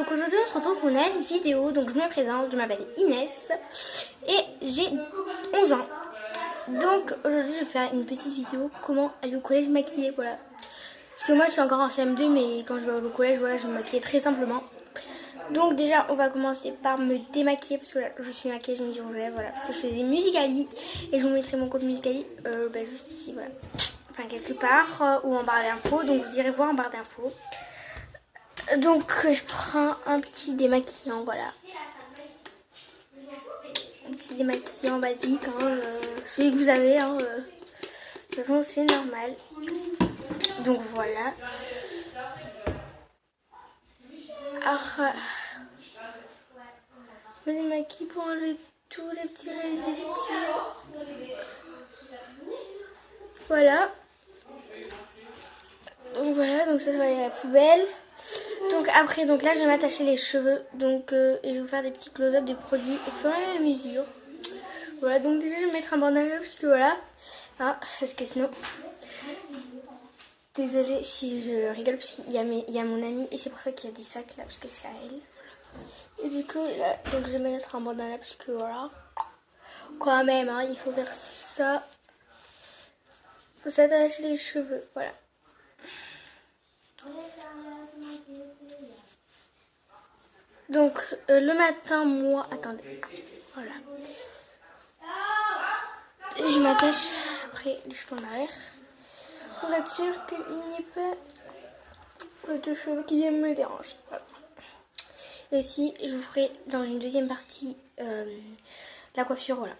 donc aujourd'hui on se retrouve pour une nouvelle vidéo. Donc je me présente, je m'appelle Inès et j'ai 11 ans. Donc aujourd'hui je vais faire une petite vidéo comment aller au collège maquillée, voilà. Parce que moi je suis encore en CM2 mais quand je vais au collège, voilà, je me maquille très simplement. Donc déjà on va commencer par me démaquiller parce que là je suis maquillée, j'ai mis du rouge à lèvres, voilà. Parce que je fais des Musical.ly et je vous mettrai mon compte Musical.ly juste ici, voilà. Enfin quelque part ou en barre d'infos, donc vous irez voir en barre d'infos. Donc je prends un petit démaquillant, voilà. Un petit démaquillant basique, hein, celui que vous avez, hein, de toute façon c'est normal. Donc voilà. Alors, je me démaquille pour enlever tous les petits résidus. Voilà. Donc voilà, donc ça va aller à la poubelle. Donc après, donc là je vais m'attacher les cheveux, donc et je vais vous faire des petits close-up des produits au fur et à mesure. Voilà, donc déjà je vais mettre un bandeau parce que voilà, hein, parce que sinon, désolée si je rigole parce qu'il y a mon ami et c'est pour ça qu'il y a des sacs là parce que c'est à elle. Et du coup là, donc je vais mettre un bandeau là parce que voilà, quand même, hein, il faut faire ça, il faut s'attacher les cheveux, voilà. Donc le matin, moi, attendez, voilà. Je m'attache après les cheveux en arrière pour être sûr qu'il n'y ait pas de cheveux qui viennent me déranger. Voilà. Et aussi, je vous ferai dans une deuxième partie la coiffure, voilà.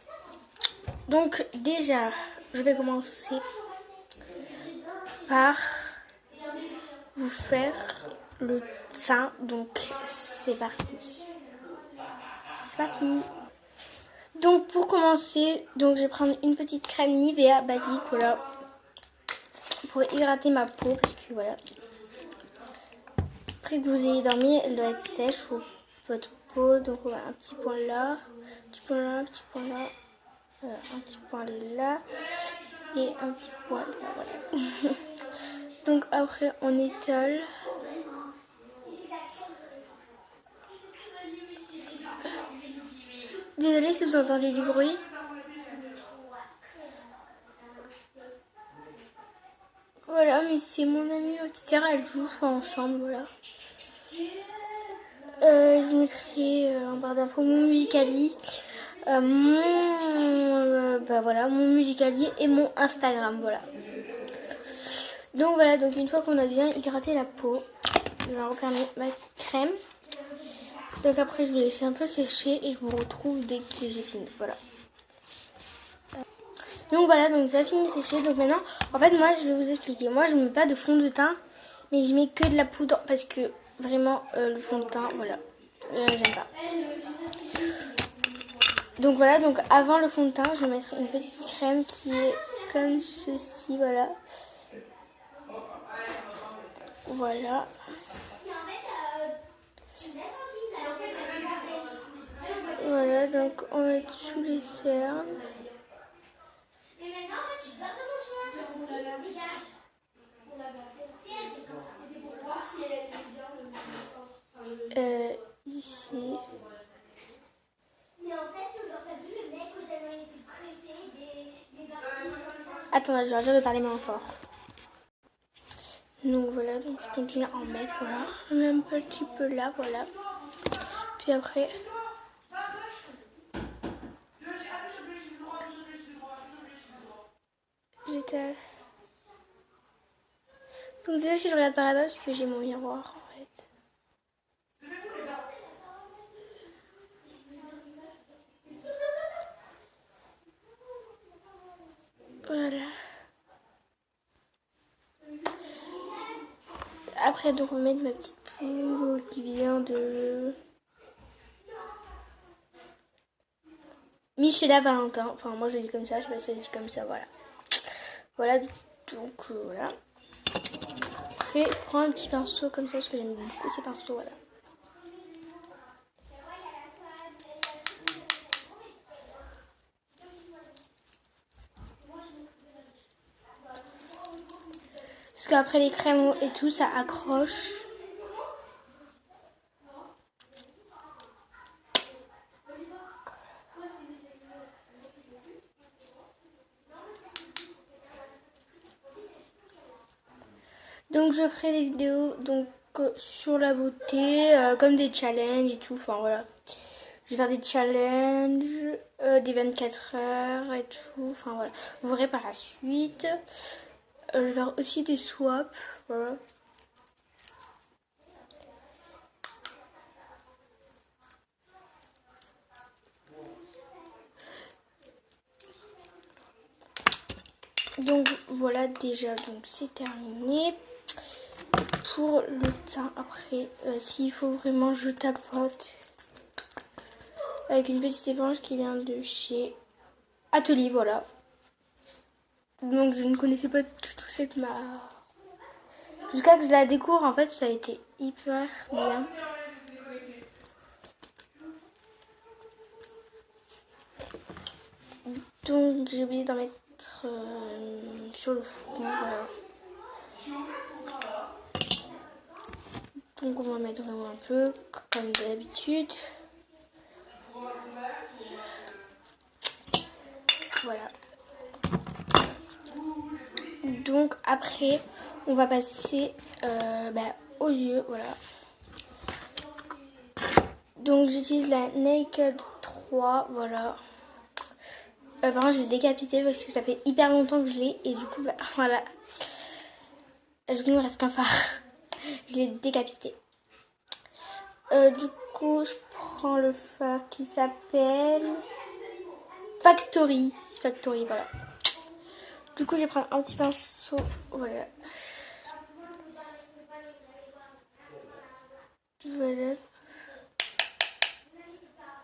Donc déjà, je vais commencer par vous faire le teint. Donc c'est parti. C'est parti. Donc pour commencer, donc je vais prendre une petite crème Nivea basique, voilà, pour hydrater ma peau parce que voilà. Après que vous ayez dormi, elle doit être sèche pour votre peau. Donc voilà, un petit point là, un petit point là, un petit point là, un petit point là et un petit point là, voilà. Donc après on étale. Désolée si vous entendez du bruit. Voilà, mais c'est mon amie, etc. Elle joue ensemble, voilà. Je vous mettrai en barre d'infos mon Musical.ly, voilà, mon Musical.ly et mon Instagram, voilà. Donc voilà, donc une fois qu'on a bien hydraté la peau, je vais refermer ma petite crème. Donc après je vais laisser un peu sécher et je vous retrouve dès que j'ai fini, voilà. Donc voilà, donc ça a fini de sécher. Donc maintenant, en fait moi je vais vous expliquer. Moi je mets pas de fond de teint, mais je mets que de la poudre parce que vraiment le fond de teint, voilà, j'aime pas. Donc voilà, donc avant le fond de teint, je vais mettre une petite crème qui est comme ceci, voilà. Voilà. Voilà, donc on va mettre sous les cernes. Ici. Attends, je vais arrêter de parler moins fort. Donc voilà, donc je continue à en mettre, voilà. Un petit peu là, voilà. Puis après... j'étale. Donc désolé si je regarde par là-bas parce que j'ai mon miroir en fait. Voilà. Après donc on va mettre ma petite poudre qui vient de Michela Valentin. Enfin moi je dis comme ça, je sais pas si ça dit comme ça, voilà. Voilà, donc voilà. Après prends un petit pinceau comme ça parce que j'aime beaucoup ces pinceaux, voilà. Parce qu'après les crèmes et tout, ça accroche. Donc je ferai des vidéos donc sur la beauté, comme des challenges et tout. Enfin voilà. Je vais faire des challenges, des 24 heures et tout. Enfin voilà. Vous verrez par la suite. Je vais faire aussi des swaps. Voilà. Donc voilà déjà, donc c'est terminé. Pour le teint après, s'il faut vraiment, je tapote avec une petite éponge qui vient de chez Atelier, voilà. Donc je ne connaissais pas du tout cette marque. Jusqu'à que je la découvre, en fait, ça a été hyper bien. Donc j'ai oublié d'en mettre sur le fond, voilà. Donc on va mettre vraiment un peu, comme d'habitude. Voilà. Donc après, on va passer aux yeux, voilà. Donc j'utilise la Naked 3, voilà. Par contre j'ai décapité parce que ça fait hyper longtemps que je l'ai et du coup voilà. Du coup il me reste qu'un fard. Je l'ai décapité. Du coup je prends le fard qui s'appelle Factory. Factory, voilà. Du coup je vais prendre un petit pinceau, voilà. Voilà.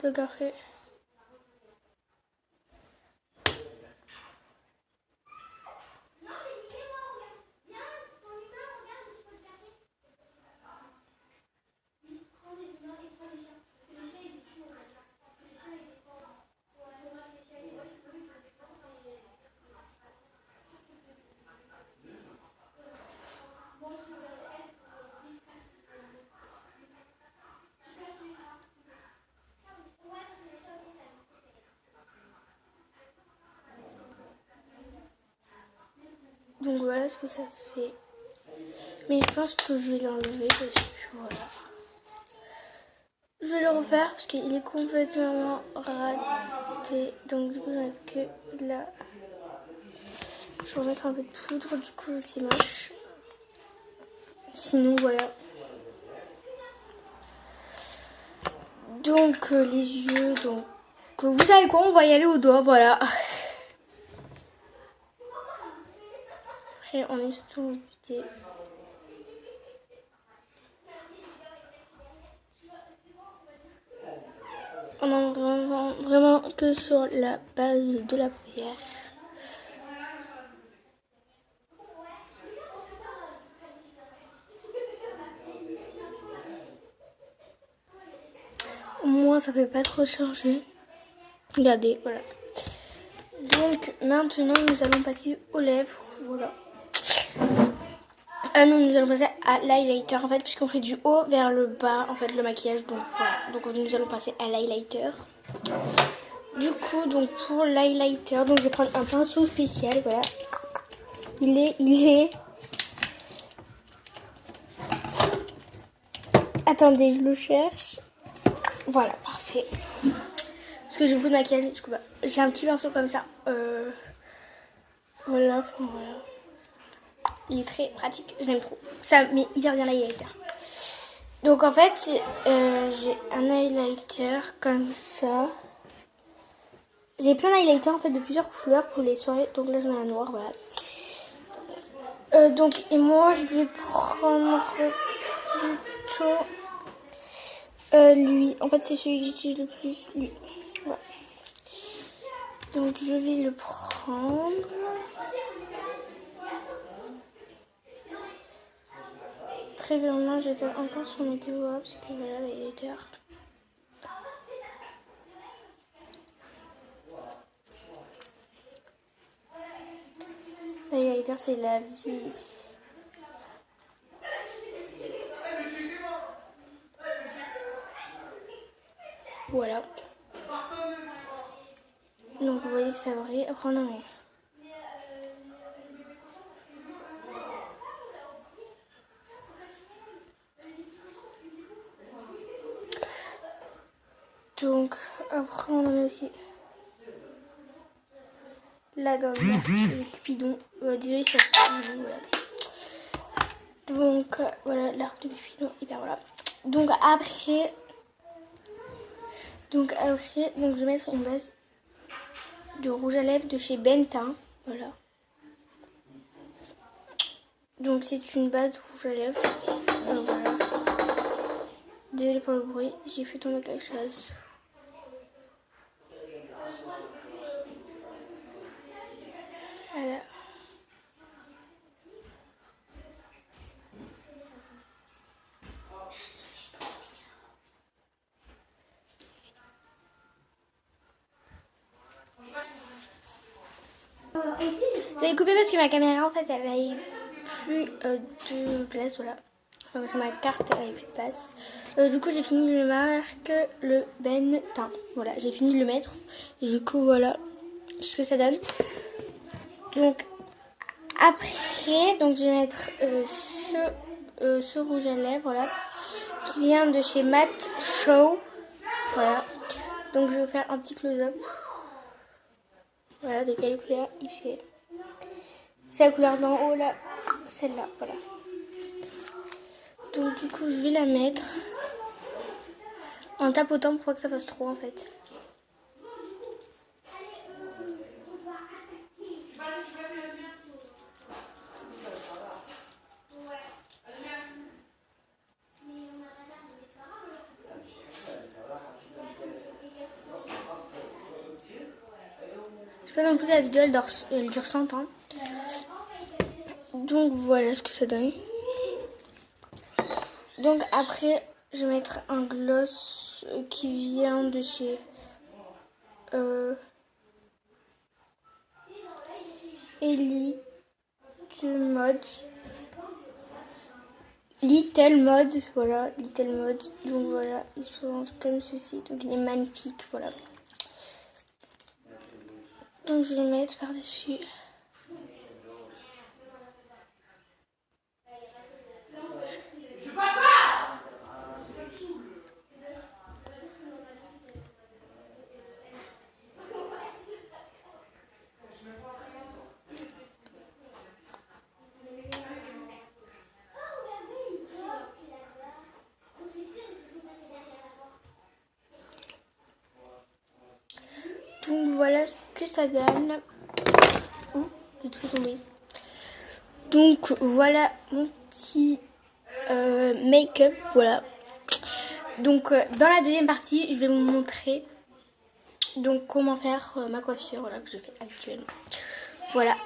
Donc après... Donc voilà ce que ça fait. Mais je pense que je vais l'enlever parce que voilà. Je vais le refaire parce qu'il est complètement raté. Donc du coup j'en ai que là. Je vais remettre un peu de poudre du coup c'est moche. Sinon voilà. Donc les yeux, donc vous savez quoi, on va y aller au doigt, voilà. Après on est sur le buté. On en vraiment que sur la base de la paupière. Au moins ça fait pas trop charger. Regardez, voilà. Donc maintenant nous allons passer aux lèvres, voilà. Ah non, nous allons passer à l'highlighter en fait, puisqu'on fait du haut vers le bas en fait le maquillage, donc voilà. Donc nous allons passer à l'highlighter. Du coup, donc pour l'highlighter, donc je vais prendre un pinceau spécial, voilà. Il est. Attendez, je le cherche. Voilà, parfait. Parce que j'ai beaucoup de maquillage, du coup, j'ai un petit pinceau comme ça. Voilà. Il est très pratique, je l'aime trop. Ça met hyper bien l'highlighter. Donc en fait, j'ai un highlighter comme ça. J'ai plein d'highlighters en fait de plusieurs couleurs pour les soirées. Donc là j'en ai un noir, voilà. Et moi je vais prendre plutôt lui. En fait c'est celui que j'utilise le plus, lui. Voilà. Donc je vais le prendre. Préviens-moi, j'étais encore sur mes doigts parce que voilà l'highlighter. L'highlighter c'est la vie. Voilà. Donc vous voyez que ça brille. Après non mais... Donc après on en met aussi là dans le Cupidon. Désolé ça se voilà. Donc voilà l'arc de Cupidon, hyper voilà. Donc après donc je vais mettre une base de rouge à lèvres de chez Bentin. Voilà. Donc c'est une base de rouge à lèvres. Voilà. Désolée pour le bruit, j'ai fait tomber quelque chose. Voilà. J'avais coupé parce que ma caméra en fait elle avait plus de place, voilà. Enfin, parce que ma carte elle avait plus de place. Du coup j'ai fini de marquer le Bentin. Voilà, j'ai fini de le mettre. Et du coup voilà ce que ça donne. Donc après, donc je vais mettre ce rouge à lèvres, voilà, qui vient de chez Matte Show. Voilà. Donc je vais faire un petit close-up. Voilà, de quelle couleur il fait. C'est la couleur d'en haut là, celle-là, voilà. Donc du coup je vais la mettre en tapotant pour pas que ça fasse trop en fait. Je sais pas non plus, la vidéo elle dure 100 ans. Donc voilà ce que ça donne. Donc après je vais mettre un gloss qui vient de chez Elite Mode. Little Mode, voilà, Little Mode. Donc voilà, il se présente comme ceci. Donc il est magnifique, voilà. Donc je vais le mettre par-dessus. Donc voilà ce que ça donne. Oh, j'ai tout tombé. Donc voilà mon petit make-up, voilà. Donc dans la deuxième partie, je vais vous montrer donc comment faire ma coiffure, voilà, que je fais actuellement. Voilà.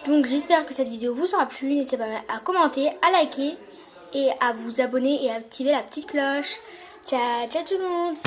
Donc j'espère que cette vidéo vous aura plu. N'hésitez pas à commenter, à liker et à vous abonner et à activer la petite cloche. Ciao, ciao tout le monde.